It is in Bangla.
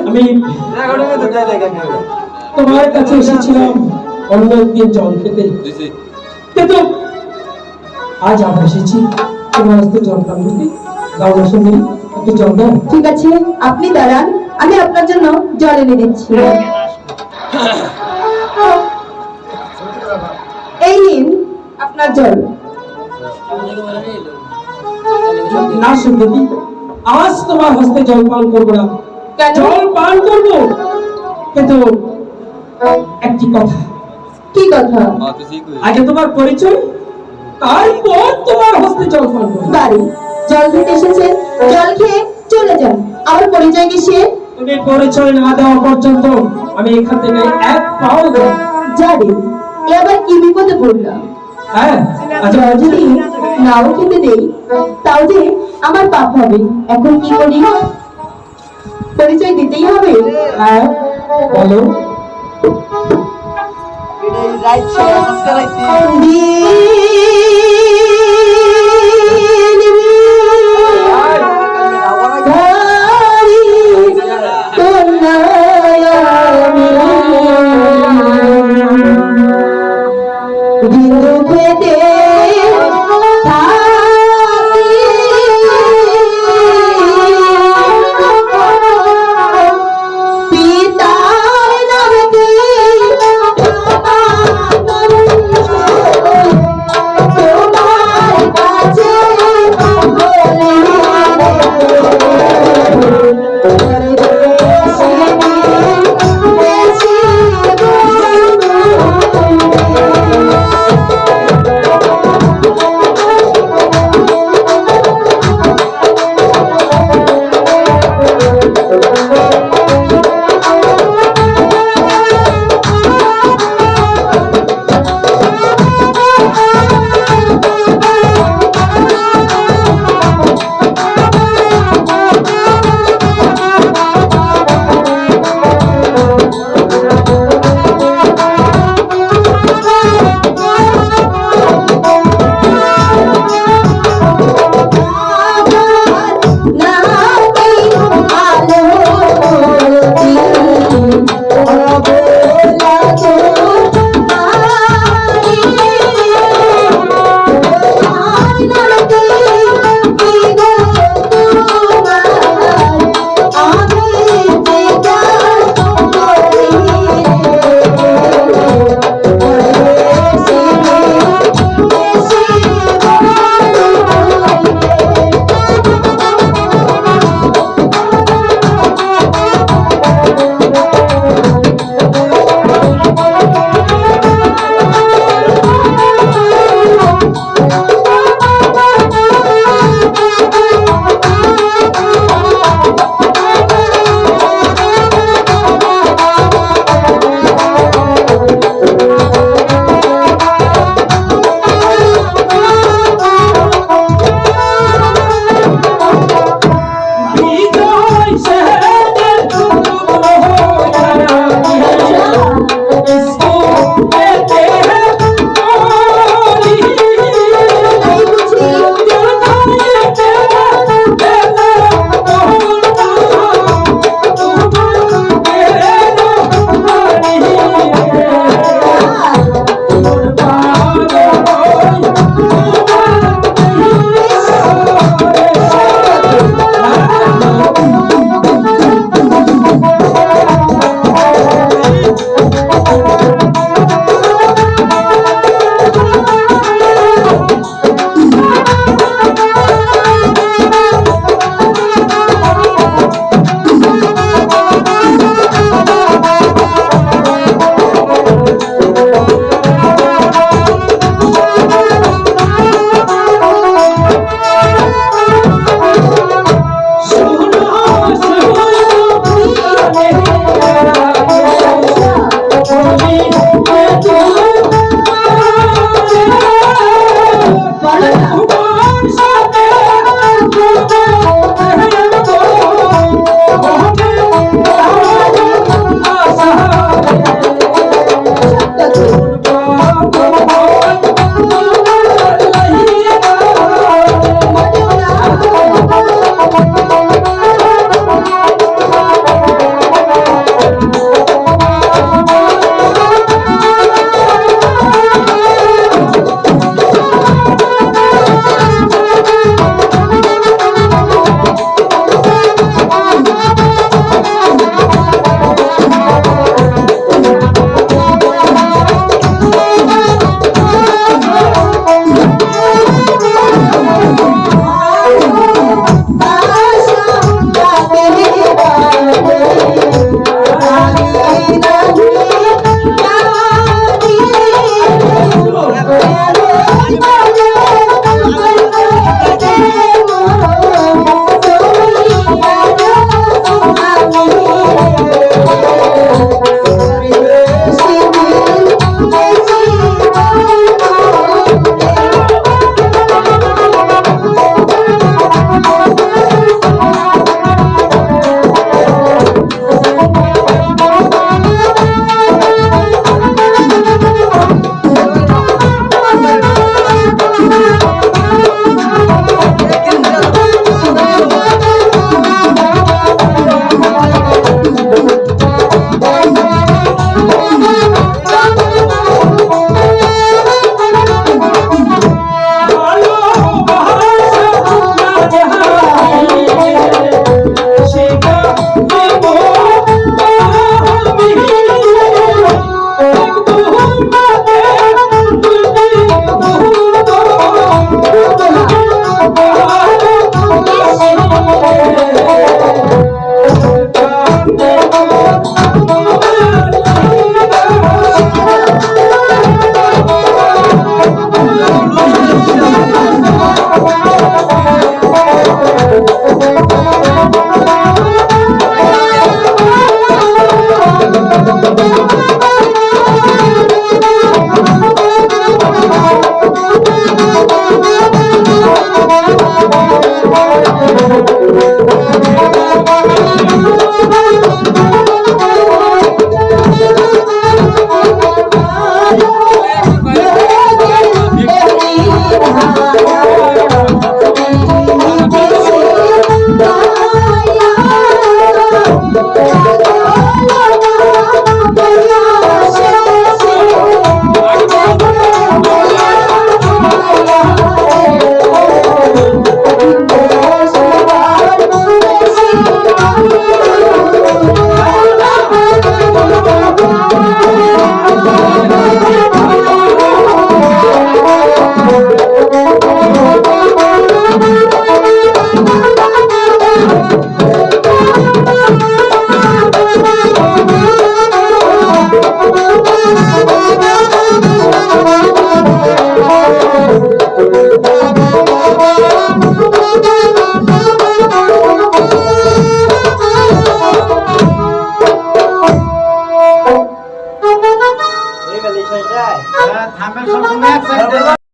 আমি তোমার কাছে এসেছিলাম অন্য একদিন জল খেতে, কিন্তু আজ আবার এসেছি তোমার হস্তে জল পান করতে। দাও না সুন্দরী, একটু জল দাও। ঠিক আছে, আপনি দাঁড়ান, আমি আপনার জন্য জল এনে দিচ্ছি। এই নিন আপনার জল। না সুন্দরী, আজ তোমার হস্তে জল পান করবো না। কেন? জল পান করবো, কিন্তু একটি কথা। কি কথা? আগে তোমার পরিচয়, তারপর তোমার হস্তে জল পান করবো। বাড়ি জল খেতে এসেছেন, জল খেয়ে চলে যান। আমার পরিচয় কিসে? তুমি পরিচয় না দেওয়া পর্যন্ত আমি এখান থেকে এক পাও যাব না। জানি এ আবার কি বিপদে পড়লাম। হ্যাঁ, আচ্ছা জল যদি নাও খেতে দেই, তাও যে আমার পাপ হবে। এখন কি করি? পরিচয় দিতেই হবে। হ্যাঁ, বলো। তোমার থামের সব এক সাইড